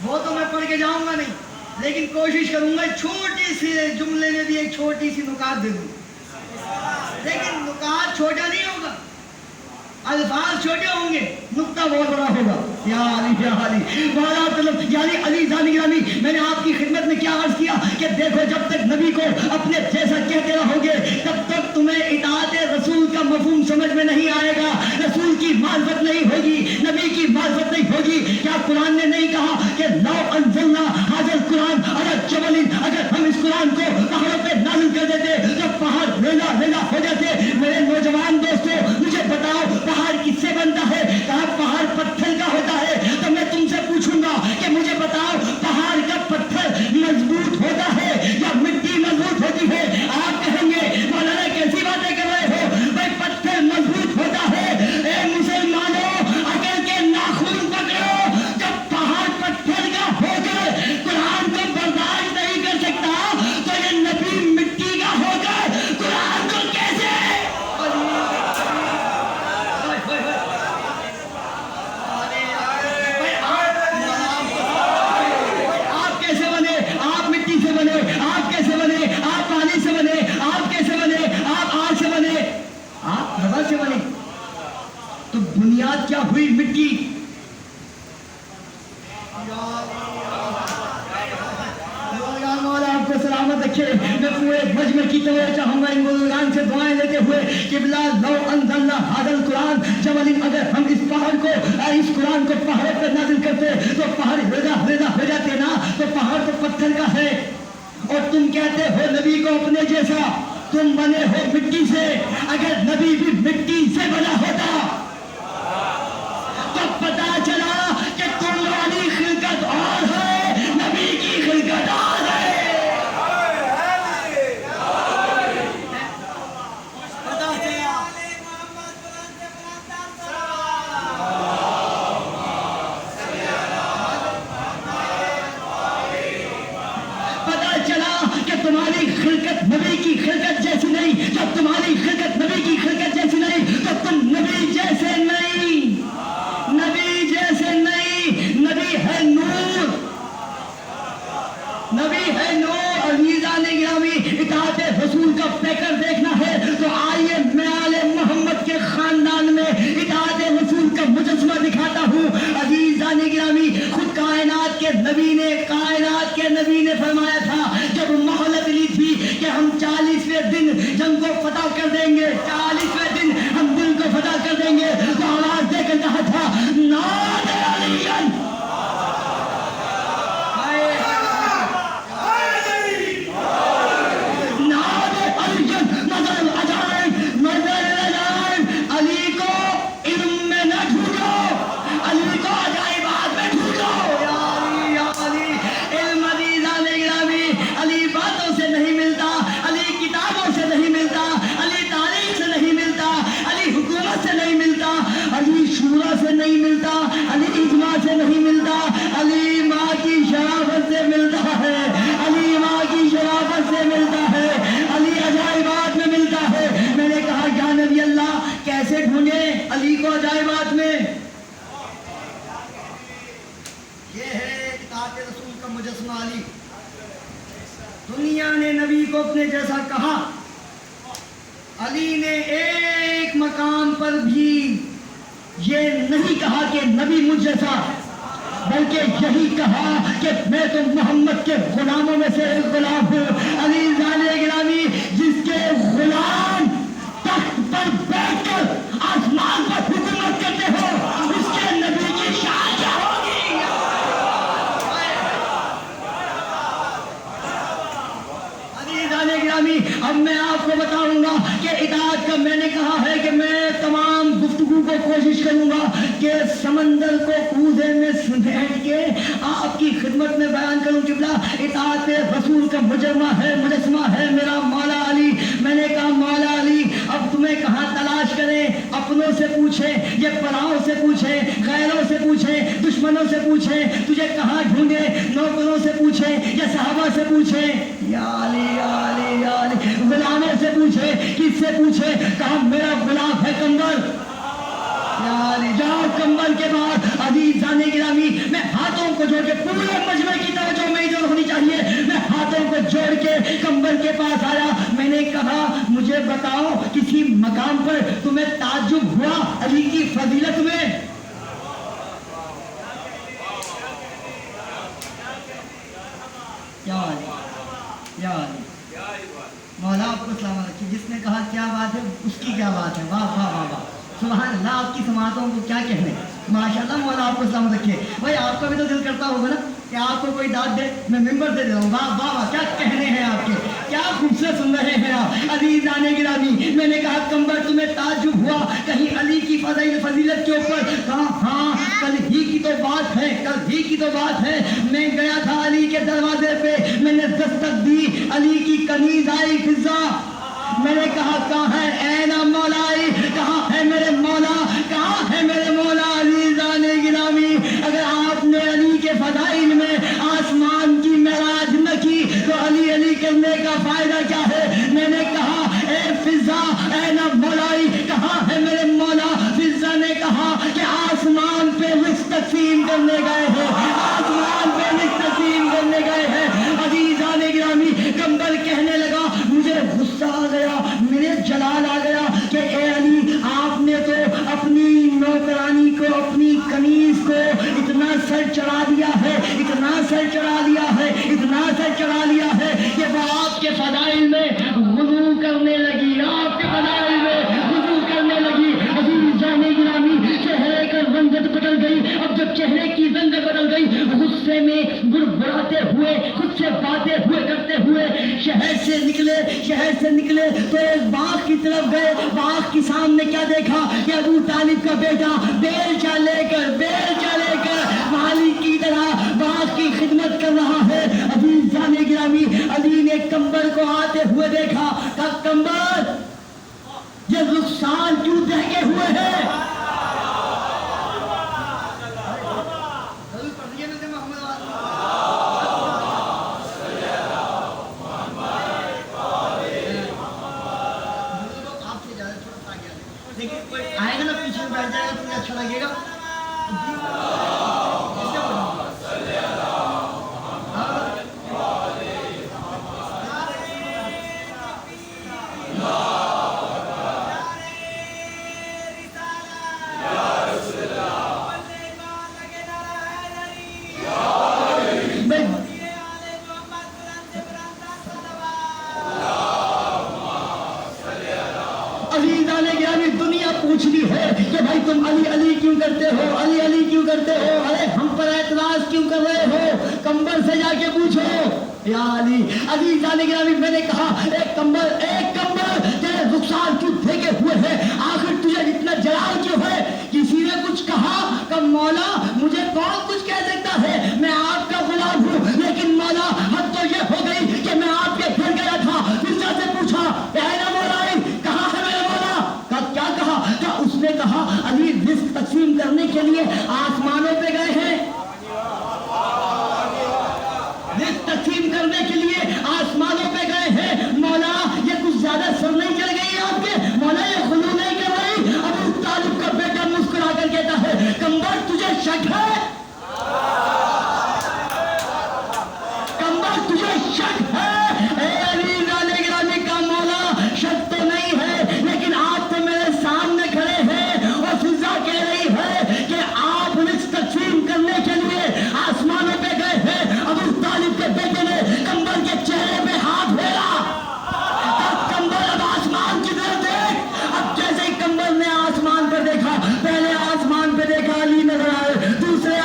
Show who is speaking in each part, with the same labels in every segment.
Speaker 1: وہ تو میں پڑھ کے جاؤں گا نہیں، لیکن کوشش کروں گا چھوٹی سی جملے میں بھی ایک چھوٹی سی نکات دے دوں، لیکن نکات چھوٹا نہیں ہوگا، الفاظ چھوٹے ہوں گے، نقطہ بہت بڑا ہوگا۔ یا علی یا علی یعنی علی ذانی گرامی، میں نے آپ کی خدمت میں کیا عرض کیا کہ دیکھو جب تک نبی کو اپنے جیسا کہتے رہو گے تب تک تمہیں اطاعت رسول کا مفہوم سمجھ میں نہیں آئے گا، رسول کی معرفت نہیں ہوگی، نبی کی معرفت نہیں ہوگی۔ کیا قرآن نے نہیں کہا کہ لو انزلنا ھذا القرآن علی جبل، اگر ہم اس قرآن کو پہاڑوں پہ نازل کر دیتے تو پہاڑ ریلا ریلا ہو جاتے؟ میرے نوجوان دوستوں مجھے بتاؤ پہاڑ کس سے بنتا ہے؟ کہا پہاڑ پتھر کا ہوتا ہے۔ تو میں تم سے پوچھوں گا کہ مجھے بتاؤ پہاڑ کا پتھر مضبوط ہوتا ہے یا مٹی مضبوط ہوتی ہے؟ آپ کہیں گے مولانا کیسی باتیں کر رہے ہو، بھائی پتھر مضبوط ہوتا ہے۔ اے مسلمانوں اگر کے ناخن پکڑو، جب پہاڑ پتھر کا ہو کر قرآن کو برداشت نہیں کر سکتا تو یہ نبی مٹی کا ہو کر قرآن کو کیسے؟ آپ کیسے بنے؟ آپ پانی سے بنے؟ آپ کیسے بنے؟ آپ آگ سے بنے؟ آپ ہوا سے بنے؟ تو بنیاد کیا ہوئی؟ مٹی۔ مولا آپ کو سلامت رکھے۔ میں پورے مجمع کی توجہ چاہوں گا ان بزرگان سے دعائیں لیتے ہوئے، قبلہ لو انزلنا ھذا القرآن جبل، اگر ہم اس پہاڑ کو اس قرآن کو پہاڑوں پر نازل کرتے تو پہاڑ ریلا ریلا ہو جاتے نا۔ تو پہاڑ تو پتھر کا ہے اور تم کہتے ہو نبی کو اپنے جیسا، تم بنے ہو مٹی سے۔ اگر نبی بھی مٹی سے بنا ہوتا تو پتا چلا کہ تم والی خلقت اور ہے، نبی کی خلقت اور ہے۔ تمہاری خلقت نبی کی خلقت جیسی نہیں، جب تمہاری خلقت نبی کی خلقت جیسی نہیں تو تم نبی جیسے نہیں، نبی جیسے نہیں۔ نبی ہے نور، نبی ہے نور۔ عزیزان گرامی اطاعت رسول کا پیکر دیکھنا ہے تو آئیے میں آل محمد کے خاندان میں اطاعت رسول کا مجسمہ دکھاتا ہوں۔ عزیزان گرامی خود کائنات کے نبی نے فرمایا تھا جب مہلت لی تھی کہ ہم 40ویں دن جنگ کو فتح کر دیں گے، 40ویں دن ہم دل کو فتح کر دیں گے، تو آواز دے کر کہا تھا نعرہ علی۔ سے نہیں ملتا، علی اجماع سے نہیں ملتا، علی ماں کی شرافت سے ملتا ہے، علی ماں کی شرافت سے ملتا ہے، علی عجائبات میں ملتا ہے۔ میں نے کہا یا نبی اللہ کیسے ڈھونڈے علی کو عجائبات میں؟ یہ ہے اطاعت رسول کا مجسمہ علی۔ دنیا نے نبی کو اپنے جیسا کہا، علی نے ایک مقام پر بھی یہ نہیں کہا کہ نبی مجھ جیسا، بلکہ یہی کہا کہ میں تو محمد کے غلاموں میں سے ایک غلام ہوں۔ علی ذان گرامی جس کے غلام تخت پر بیٹھ کر آسمان پر حکومت کرتے ہو، اس کے نبی کی شان کیا ہوگی؟ علی ذان گرامی اب میں آپ کو بتاؤں گا کہ اطاعت کا میں نے کہا ہے کہ میں تمام گفتگو کو کوشش کروں گا کہ سمندر کو کوزے میں سمیٹ کے آپ کی خدمت میں بیان کروں۔ قبلہ اطاعت رسول کا مجسمہ ہے میرا مولا علی۔ میں نے کہا مولا علی اب تمہیں کہاں تلاش کریں؟ اپنوں سے پوچھیں، یہ پراؤں سے پوچھیں، غیروں سے پوچھیں، دشمنوں سے پوچھیں، تجھے کہاں ڈھونڈے؟ نوکروں سے پوچھیں یا صحابہ سے پوچھیں یا علی یا علی یا علی، غلاموں سے پوچھیں، کس سے پوچھیں؟ کہا میرا غلام ہے کمبر۔ جاؤ کمبل کے بعد عزیز जाने गिरामी, मैं हाथों को जोड़ के, पूरे मजमे की तवज्जो में इधर होनी चाहिए, मैं हाथों को जोड़ के कंबल के पास आया। मैंने कहा मुझे बताओ किसी मकाम पर तुम्हें ताज्जुब हुआ अली की फजीलत में? या मौला आपको सलामत रखिए। जिसने कहा क्या बात है, उसकी क्या बात है। वाह वाह वाह वाह, सुभान अल्लाह, आपकी समातों को क्या कहने, माशाल्लाह। मौला आपको सलामत रखिए। भाई आपका भी तो दिल करता होगा ना कि आपको कोई दाद दे, मैं मिंबर से दे रहा हूँ। वाह वाह वाह, क्या कहने हैं आपके, क्या खूबसूरत सुन रहे हैं आप। अजीज़ाने गिरामी, मैंने कहा कंबर तुम्हें ताज्जुब हुआ कहीं अली की फजीलत के ऊपर? कहा हाँ, कल ही की तो बात है, कल ही की तो बात है। मैं गया था अली के दरवाजे पे, मैंने दस्तक दी, अली की कमीज आई फिजा। मैंने कहा कहाँ है ऐना मौलाई, कहाँ है मेरे मौला, कहाँ है मेरे मौला। अजीज़ाने गिरामी, अगर आपने अली के फदाइल में आसमान की मेराज न की तो अली अली करने का फायदा क्या है। मैंने कहा ए फिजा ऐना मौलाई, कहाँ है मेरे मौला। फिजा ने कहा कि आसमान पे रिज़्क़ तक़सीम करने गए हैं, आसमान पे रिज़्क़ तक़सीम करने गए हैं। अजीज़ाने गिरामी, कंबल कहने लगा, मुझे गुस्सा आ गया, मेरे जलाल आ गया कि ए अली, आपने तो अपनी नौकरानी को, अपनी कमीज को इतना सर चढ़ा दिया है, इतना सर चढ़ा लिया है, इतना सर चढ़ा लिया है कि वो आपके फदाइल में वुज़ू करने लगी, आपके फदाइल में वुज़ू करने लगी। अजीज़ाने गिरामी, चेहरे का रंगत बदल गई। अब जब चेहरे की रंगत बदल गई, गुस्से में बुड़बुड़ाते हुए, खुद से बातें हुए करते हुए शहर से निकले तो एक बाग की तरफ गए। बाग के सामने क्या देखा कि अबू तालिब का बेटा बेलचा लेकर मालिक की तरह बाग की खिदमत कर रहा है। अजीज़ाने गिरामी, अली ने कंबल को आते हुए देखा, कहा कंबल ये रुखसार क्यों दहके हुए हैं? आएगा ना पीछे बैठ जाएगा तो मुझे अच्छा लगेगा। दुनिया पूछती है कि भाई तुम अली अली क्यों करते हो, अली अली क्यों करते हो, अरे हम पर एतराज क्यों कर रहे हो? कंबल से जाके पूछो या अली। अजीज़ाने गिरामी, मैंने कहा एक कंबल तेरे रुखसार क्यों फेंके हुए हैं, आखिर तुझे इतना जलाल क्यों है? किसी ने कुछ कहा, कब मौला मुझे कौन कुछ कह सकता है, मैं आपका गुलाम हूँ, लेकिन मौला हद तो ये हो गई कि मैं आपके घर गया था, फिजा से पूछा ऐना मौलाई, कहाँ है मेरा मौला? क्या कहा? क्या उसने कहा अली रिज़्क़ तक़सीम करने के लिए आसमानों पे गए हैं, रिज़्क़ तक़सीम करने के लिए आसमानों पे गए हैं। मौला ये कुछ ज्यादा सर नहीं चल गई है आपके? मौला ये खुलू नहीं कर रही? अबू तालिब का बेटा मुस्कुरा कर कहता है, कंबर तुझे शक है, कंबर तुझे शक है? अलीज़ाने गिरामी का मौला शक तो नहीं है, लेकिन आप तो मेरे सामने खड़े हैं और फिजा कह रही है कि आप रिज़्क़ तक़सीम करने के लिए आसमानों पे गए हैं। अबू तालिब के बेटे ने कंबल के चेहरे पे हाथ फेरा, कंबल अब आसमान की तरफ देख। अब जैसे ही कंबल ने आसमान पर देखा, पहले आसमान पे देखा अली नजर आए, दूसरे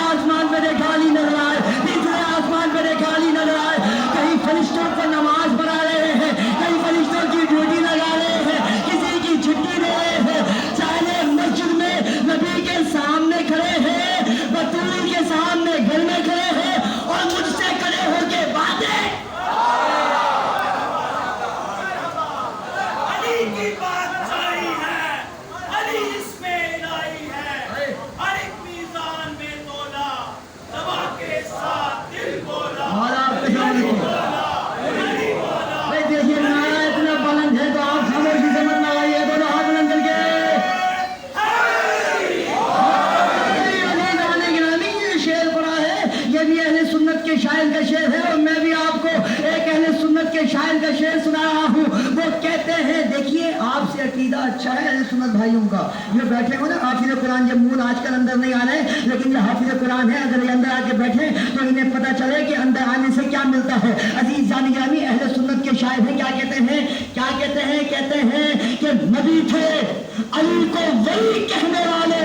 Speaker 1: अच्छा है अहले सुन्नत भाइयों का, ये बैठे हो ना हाफिज कुरान, जब मूल आजकल अंदर नहीं आ रहे, लेकिन ये हाफिज कुरान है, अगर ये अंदर आके बैठे तो इन्हें पता चले कि अंदर आने से क्या मिलता है। अजीज जानी गिरामी, अहले सुन्नत के शायर हैं, क्या कहते हैं, क्या कहते हैं, कहते हैं कि नबी थे अली को वली कहने वाले।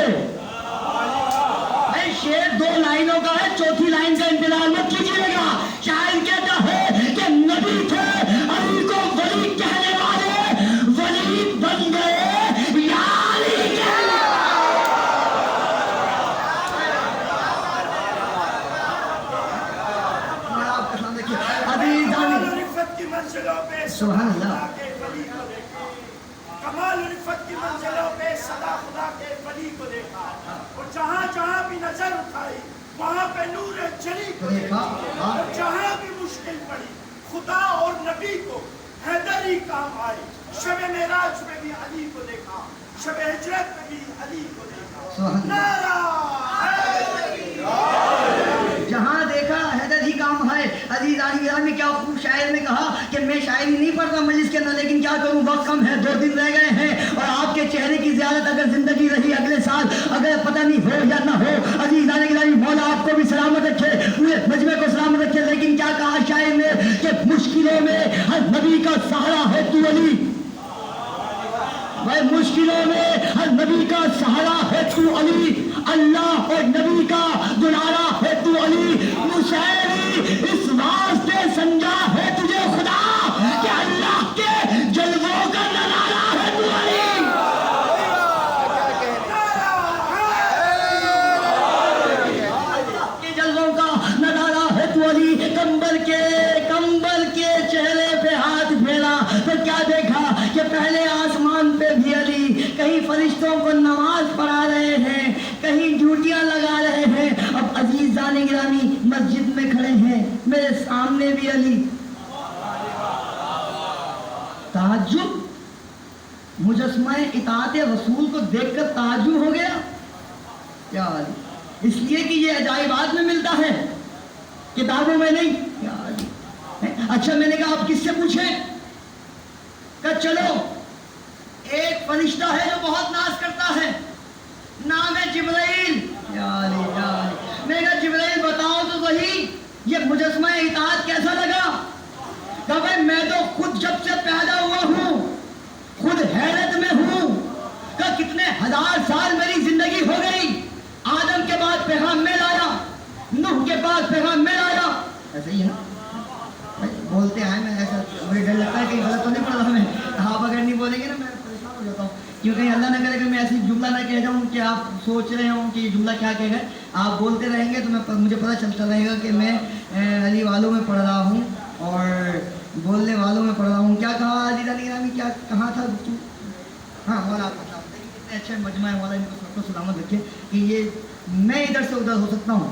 Speaker 1: भाई शेर 2 लाइनों का है, चौथी लाइन का इंतजार मत कीजिएगा। शायर कहता है कि नबी थे अली को वली कहने वाले, वली बन गए या अली कहने वाले। सुभान अल्लाह।
Speaker 2: कमाल उल्फत की मंजिलों पे सदा खुदा के वली को देखा, और जहाँ जहाँ भी नजर उठाई वहाँ पे नूर जली को देखा, और जहाँ भी मुश्किल पड़ी खुदा और नबी को हैदरी काम आई। शब मेराज में भी अली को देखा, शब हिजरत में भी अली को देखा। नारा
Speaker 1: जहाँ देखा हैदर ही काम है। अजीज आलिम में क्या खूब शायर ने कहा कि मैं शायरी नहीं पढ़ता मजलिस के अंदर, लेकिन क्या करूँ वक्त कम है, 2 दिन रह गए हैं, और आपके चेहरे की ज़ियारत अगर जिंदगी रही अगले साल, अगर पता नहीं हो या ना हो, अजीज आलिम मौला आपको भी सलामत रखे, पूरे मजमे को सलामत रखे। लेकिन क्या कहा शायर ने कि मुश्किलों में हर नबी का सहारा है तू अली। भाई मुश्किलों में हर नबी का सहारा है तू अली, अल्लाह और नबी का दुलारा है तू अली। मुशायरी इस वास्ते समझा है तुझे खुदा कि अल्लाह के जलवों का नजारा है तू अली। के जलवों का नजारा है तू अली। कंबल के चेहरे पे हाथ फेरा तो क्या देखा कि पहले आसमान पे भी अली, कहीं फरिश्तों को नमाज पढ़ा रहे हैं, कहीं ड्यूटियां लगा रहे हैं। अब अजीज जाने गिरामी मस्जिद में खड़े हैं, मेरे सामने भी अली। ताज्जुब, मुजस्मा इताअत रसूल को देखकर ताज्जुब हो गया क्या अली? इसलिए कि ये अजाइबात में मिलता है, किताबों में नहीं। क्या अली? अच्छा मैंने कहा आप किससे पूछें? कहा चलो एक फरिश्ता है जो बहुत नाज करता है, नाम है जिब्राइल। मैंने कहा जिब्राइल बताओ तो सही ये मुजस्मा इताअत कैसा लगा? कहा भाई मैं तो खुद जब से पैदा हुआ हूँ खुद हैरत में हूँ। कहा कितने 1000 साल मेरी जिंदगी हो गई, आदम के बाद पैगाम में लाया, नूह के बाद पैगाम में लाया। ऐसे ही है ना बोलते हैं, मैं ऐसा मुझे डर लगता है कि गलत तो नहीं पड़ रहा मैं। आप अगर नहीं बोलेंगे ना मैं परेशान हो जाता हूँ, क्योंकि अल्लाह ना करे कि मैं ऐसी जुमला ना कह जाऊँ कि आप सोच रहे हो कि ये जुमला क्या कहेगा। आप बोलते रहेंगे तो मैं मुझे पता चलता रहेगा कि मैं अली वालों में पढ़ रहा हूँ और बोलने वालों में पढ़ रहा हूँ। क्या कहा अली रानी, क्या कहा था? हाँ मौला कितने अच्छे मजमा है, मौला इनको सबको सलामत रखे कि ये मैं इधर से उधर हो सकता हूँ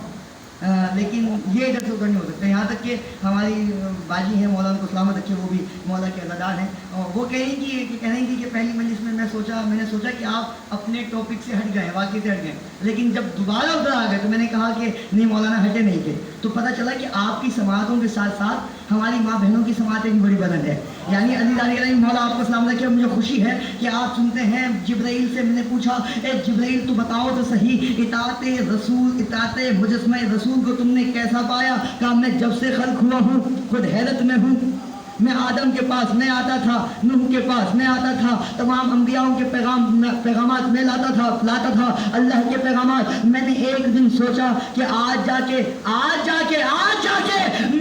Speaker 1: लेकिन ये इधर से उधर नहीं हो सकते। यहाँ तक कि हमारी बाजी हैं, मौला उनको सलामत रखे, वो भी मौला के अज़ादार हैं, और वो कह रही थी कि पहली मजलिस में मैंने सोचा कि आप अपने टॉपिक से हट गए, वाक़ई से हट गए, लेकिन जब दोबारा उधर आ गए तो मैंने कहा कि नहीं मौलाना हटे नहीं थे। तो पता चला कि आपकी समातों के साथ साथ हमारी माँ बहनों की समातें भी बड़ी बुलंद है। यानी अली मौला आपको सलाम रखे। मुझे खुशी है कि आप सुनते हैं। जिब्राइल से मैंने पूछा, ए जिब्राइल तू बताओ तो सही, इताअत रसूल, इताअत मुजस्मा रसूल को तुमने कैसा पाया? कहा मैं जब से खल्क हुआ हूँ खुद हैरत में हूँ। मैं आदम के पास मैं आता था, नूह के पास मैं आता था, तमाम अंबियाओं के पैगामात मैं लाता था अल्लाह के पैगामात। मैंने एक दिन सोचा कि आज जाके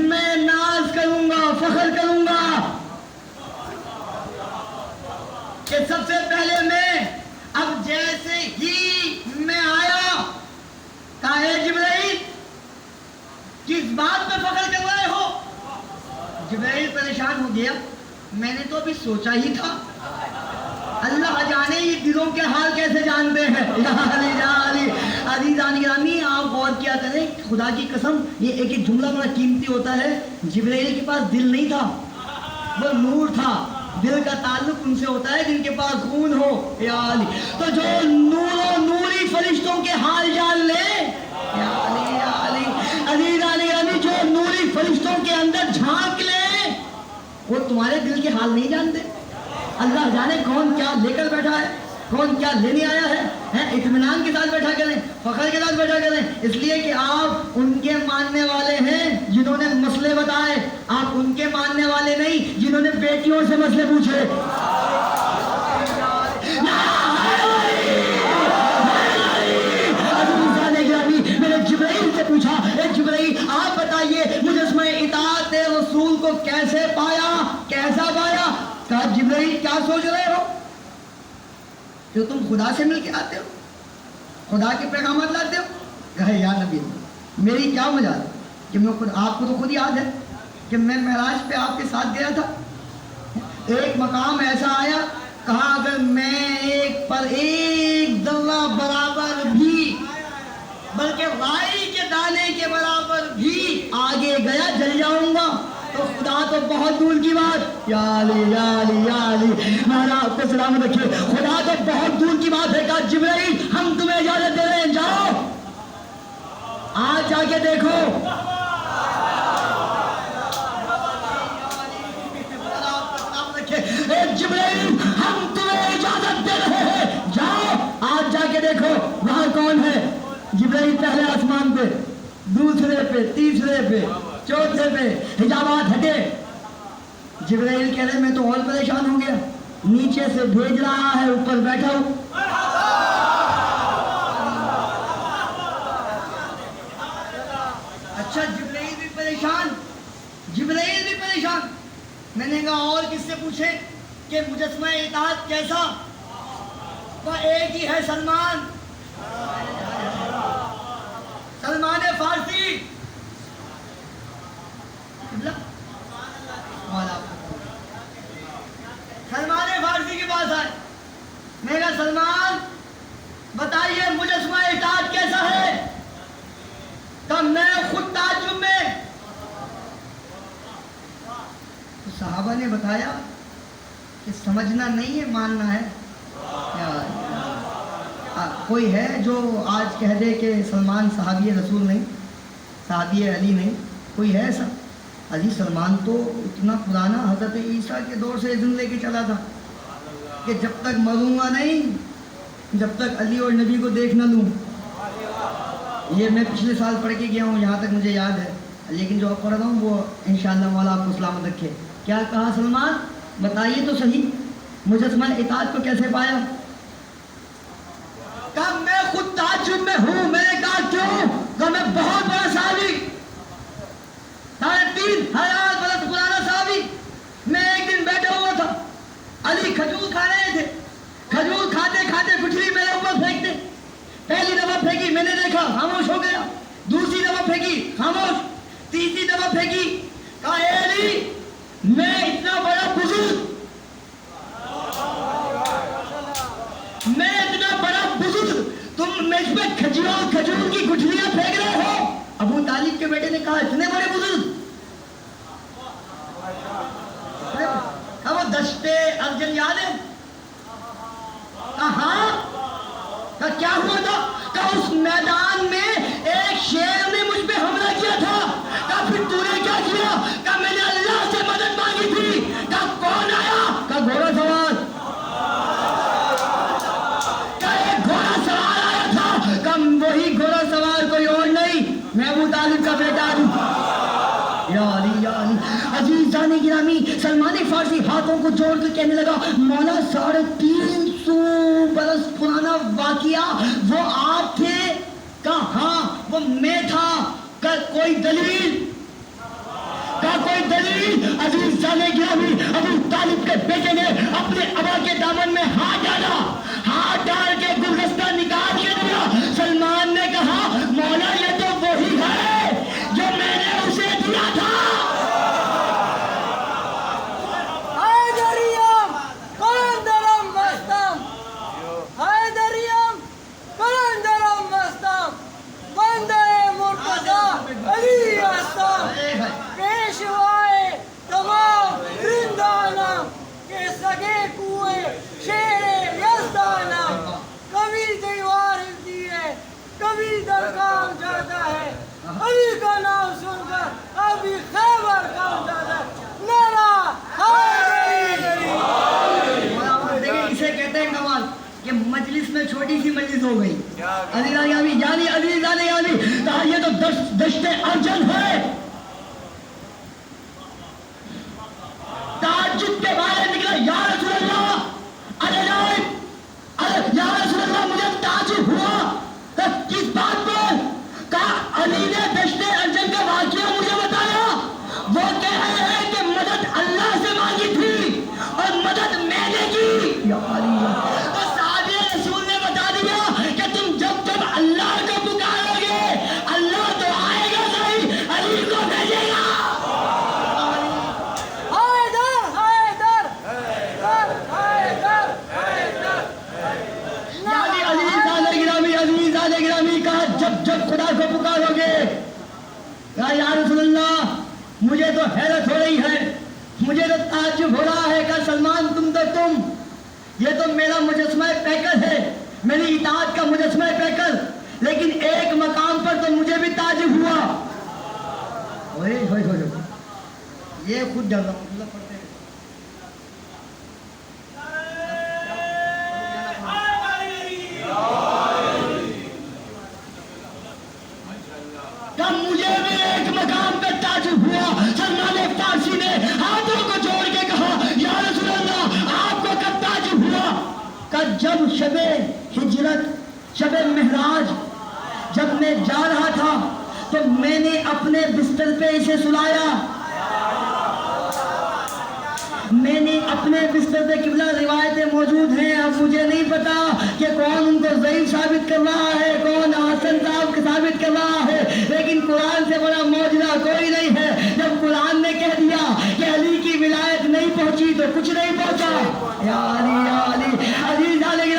Speaker 1: मैं नाज करूंगा, फख्र करूंगा कि सबसे पहले मैं, अब जैसे ही मैं आया कहा जिब्राइल किस बात पे फख्र कर रहे हो? जिब्राइल परेशान हो गया, मैंने तो अभी सोचा ही था। अल्लाह जाने ये दिलों के हाल कैसे जानते हैं। अजीज़ानी आप गौर किया करें, खुदा की कसम ये एक जुमला बड़ा कीमती होता है। जिब्राइल के पास दिल नहीं था, वो नूर था। दिल का ताल्लुक उनसे होता है जिनके पास खून हो। तो जो नूरी फरिश्तों के हाल जान ले, अजीज़ानी जो नूरी फरिश्तों के अंदर झांक ले, वो तुम्हारे दिल के हाल नहीं जानते। اللہ جانے کون کیا لے کر بیٹھا ہے, کون کیا لینے آیا ہے. اطمینان کے ساتھ بیٹھا کریں, فخر کے ساتھ بیٹھا کریں, اس لیے کہ آپ ان کے ماننے والے ہیں جنہوں نے مسئلے بتائے, آپ ان کے ماننے والے نہیں جنہوں نے بیٹیوں سے مسئلے پوچھے. میں نے جبرائیل سے پوچھا, اے جبرائیل آپ بتائیے مجسمہ اطاعت رسول کو کیسے پایا, کیسا پایا؟ کہا جبرائیل کیا سوچ رہے ہو جو تم خدا سے مل کے آتے ہو, خدا کے پیغامات لاتے ہو؟ کہے یا نبی میری کیا مجال کہ میں خود, آپ کو تو خود یاد ہے کہ میں معراج پہ آپ کے ساتھ گیا تھا. ایک مقام ایسا آیا, کہا اگر میں ایک پر ایک ذرہ برابر بھی, بلکہ رائی کے دانے کے برابر بھی آگے گیا جل جاؤں گا. تو خدا تو بہت دور کی بات, یا علی یا علی یا علی, مہاراج آپ کو سلامت رکھے, خدا تو بہت دور کی بات ہے. کہا جبرائیل ہم تمہیں اجازت دے رہے ہیں, جاؤ آج جا کے دیکھو. اے جبرائیل ہم تمہیں اجازت دے رہے ہیں, جاؤ آج جا کے دیکھو وہاں کون ہے. جبرائیل پہلے آسمان پہ, دوسرے پہ, تیسرے پہ, چوتھے پہ, حجابات ہٹے. جبرائیل کہہ رہے میں تو اور پریشان ہو گیا, نیچے سے بھیج رہا ہے اوپر بیٹھا ہوں. اچھا جبرائیل بھی پریشان, جبرائیل بھی پریشان. میں نے کہا اور کس سے پوچھے کہ مجسمہ اطاعت کیسا؟ وہ ایک ہی ہے, سلمان, سلمان فارسی. سلمان فارسی کے پاس آئے, میں نے کہا سلمان بتائیے مجسمہ اطاعت کیسا ہے؟ تو میں خود تعجب میں. تو صحابہ نے بتایا کہ سمجھنا نہیں ہے ماننا ہے. کوئی ہے جو آج کہہ دے کہ سلمان صحابی رسول نہیں, صحابی علی نہیں, کوئی ہے ایسا؟ علی سلمان تو اتنا پرانا حضرت عیسیٰ کے دور سے اذن لے کے چلا تھا کہ جب تک مروں گا نہیں جب تک علی اور نبی کو دیکھ نہ لوں. یہ میں پچھلے سال پڑھ کے گیا ہوں, یہاں تک مجھے یاد ہے, لیکن جو اب پڑھ رہا ہوں وہ انشاءاللہ مولا آپ کو سلامت رکھے. کیا کہا سلمان بتائیے تو صحیح مجسمہ اطاعت کو کیسے پایا؟ کہا میں خود تعجب میں ہوں. میں نے کہا کیوں؟ کہا میں بہت بڑا صحابی, 3,500 برس پرانا صحابی. میں ایک دن بیٹھا ہوا تھا, علی کھجور کھا رہے تھے, کھجور کھاتے کھاتے گٹھلی میرے اوپر پھینکتے. پہلی دفعہ پھینکی, میں نے دیکھا خاموش ہو گیا. دوسری دفعہ پھینکی, خاموش. تیسری دفعہ پھینکی, کہا اے علی میں اتنا بڑا بزرگ, میں اتنا بڑا بزرگ, تم مجھ پہ کھجور کی گٹھلیاں پھینک رہے ہو. ابو طالب کے بیٹے نے کہا اتنے بڑے بزرگ؟ کہا وہ دشتے ارجن یاد ہے؟ کہا ہاں. کہا کیا ہوا تھا؟ کہا اس میدان میں ایک شیر نے مجھ پہ حملہ کیا تھا. کہا پھر تو نے کیا کیا؟ کہا میں نے اللہ سے مدد مانگی تھی. کہا کون آیا؟ کہا گھوڑا سوار. کہا ایک گھوڑا سوار آیا تھا. کہا وہی گھوڑا سوار کوئی اور نہیں, میں ابو طالب کا بیٹا ہوں. یا علی یا علی. عزیزان گرامی, سلمان فارسی ہاتھوں کو جوڑ کر کہنے لگا مولا 350 برس پرانا واقعہ وہ آپ تھے؟ کہا ہاں وہ میں تھا. کہا کوئی دلیل؟ کہا کوئی دلیل؟ عزیزان گرامی, ابو طالب کے بیٹے نے اپنے ابا کے دامن میں ہاتھ ڈالا, ہاتھ ڈال کے گلدستہ نکال کے دیا. سلمان نے کہا مولا یہ تو وہی ہے جو میں نے اسے دیا تھا.
Speaker 3: پیشوائے تمام رندانم کے سگے کوئے شیر یزدانم, کبھی دیوار ہلتی ہے کبھی درگاہ جاتا ہے. علی کا نام سن کر ابھی خیبر کام جاتا ہے. نعرہ حیدری.
Speaker 1: में छोटी सी मजलिस हो गई। अली जाने यानी अली जाने यानी कहा ये तो दश्ते अर्जन है। ताज्जुब के बारे निकला या रसूल अल्लाह अरे या रसूल अल्लाह मुझे ताज्जुब हुआ किस बात पर? कहा अली ने दश्ते अर्जन का वाकया मुझे बताया। वो कह रहे हैं कि मदद अल्लाह से मांगी थी और मदद मैंने की। तो साहबे रसूल ने बता दिया कि तुम जब जब अल्लाह को पुकारोगे अल्लाह तो आएगा सही, अली को भेजेगा। कहा जब जब खुदा को पुकारोगे। कहा या रसूलल्लाह मुझे तो हैरत हो रही है, मुझे तो ताज्जुब हो रहा है। कहा सलमान तुम, ये तो मेरा मुजस्समा पैकर है, मेरी इताअत का मुजस्समा पैकर, लेकिन एक मकाम पर तो मुझे भी ताज्जुब हुआ। ओए होए होए ये खुद डर रहा हूँ पढ़ते हैं। मुझे भी एक मकाम पे ताज्जुब हुआ। सलमान फारसी ने हाथों को जोड़ के कहा या रसूल अल्लाह आपको कब ताज्जुब हुआ? कब जब शबे हिजरत शबे महराज जब मैं जा रहा था तो मैंने अपने बिस्तर पे इसे सुलाया। मैंने अपने बिस्तर पे किबला रिवायतें मौजूद हैं। अब मुझे नहीं पता कि कौन उनको ज़ईफ़ साबित कर रहा है, कौन हसन साबित कर रहा है, लेकिन कुरान से बड़ा मौजूदा कोई नहीं है। जब कुरान ने कह दिया कि अली की विलायत नहीं पहुंची तो कुछ नहीं पहुंचा। या अली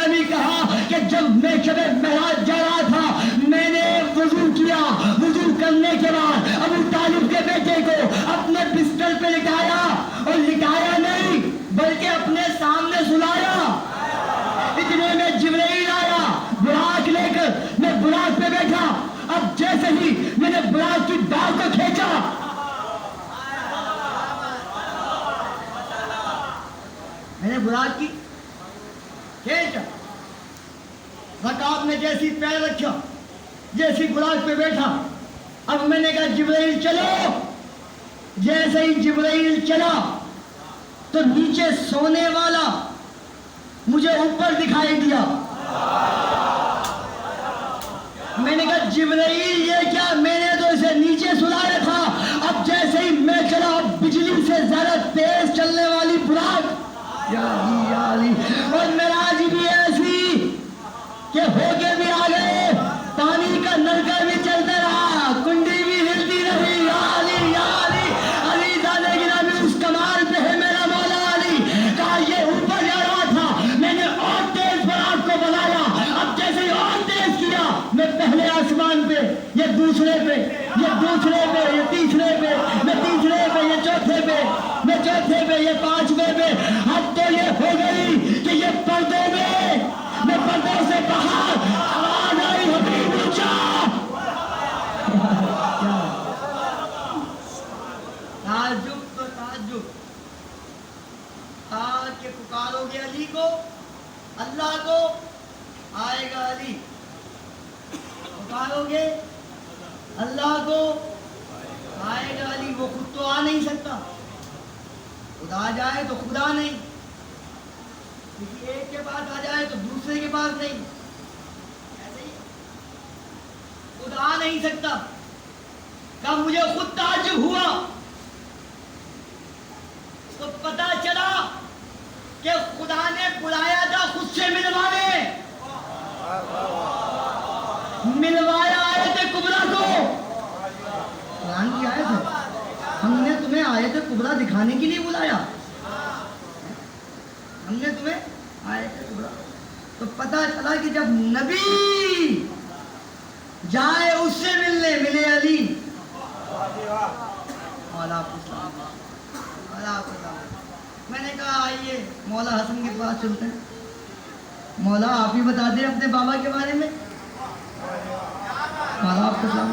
Speaker 1: ने कहा कि जब मैं शबे महराज जा रहा था मैंने वुज़ू किया। वुज़ू करने के बाद अबू तालिब के बेटे को अपने बिस्तर पे लिटाया, और लिटाया नहीं बल्कि अपने सामने सुलाया। इतने में जिब्राइल आया बुराक लेकर। मैं बुराक पे बैठा। अब जैसे ही मैंने बुराक की डाल को खींचा, मैंने बुराक की खींचा, रकाब में जैसी पैर रखा, जैसी बुराक पे बैठा, अब मैंने कहा जिब्राइल चलो। जैसे ही जिब्राइल चला तो नीचे सोने वाला मुझे ऊपर दिखाई दिया। मैंने कहा जिब्राइल ये क्या? मैंने तो इसे नीचे सुलाया था। अब जैसे ही मैं चला बिजली से ज्यादा तेज चलने वाली बुराक और मेराज भी ऐसी कि होके भी आ गए, पानी का नलका भी चलता रहा, कुंडी भी हिलती रही। अली जाने की नाम उस कमाल पे है मेरा मौला अली। कहा ये ऊपर जा रहा था, मैंने और तेज बुराक को बनाया। अब जैसे ही और तेज किया, मैं पहले आसमान पे, ये दूसरे पे, ये तीसरे पे, मैं तीसरे पे, ये चौथे पे, मैं चौथे पे, ये पांचवे पे। अब तो ये हो गई कि ये पर्दे में, मैं पर्दे से बाहर आवाज आई हबीब ऊंचा। ताज्जुब तो ताज्जुब। आज के पुकारोगे अली को, अल्लाह को, आएगा अली। पुकारोगे अल्लाह को, आएगा अली। वो खुद तो आ नहीं सकता, खुदा जाए तो खुदा नहीं, किसी एक के पास आ जाए तो दूसरे के पास नहीं, ऐसे ही खुद आ नहीं सकता। कब मुझे खुद ताज्जुब हुआ तो पता चला कि खुदा ने बुलाया था खुद से मिलवाने। मिलवाया आयत कुबरा को। कुरान की आयत है, हमने तुम्हें आयत कुबरा दिखाने के लिए बुलाया। हमने तुम्हें आयत कुबरा। तो पता चला कि जब नबी जाए उससे मिलने, मिले अली। मैंने कहा आइए मौला हसन के पास चलते हैं। मौला आप ही बता दें अपने बाबा के बारे में। मौला आपको सलाम।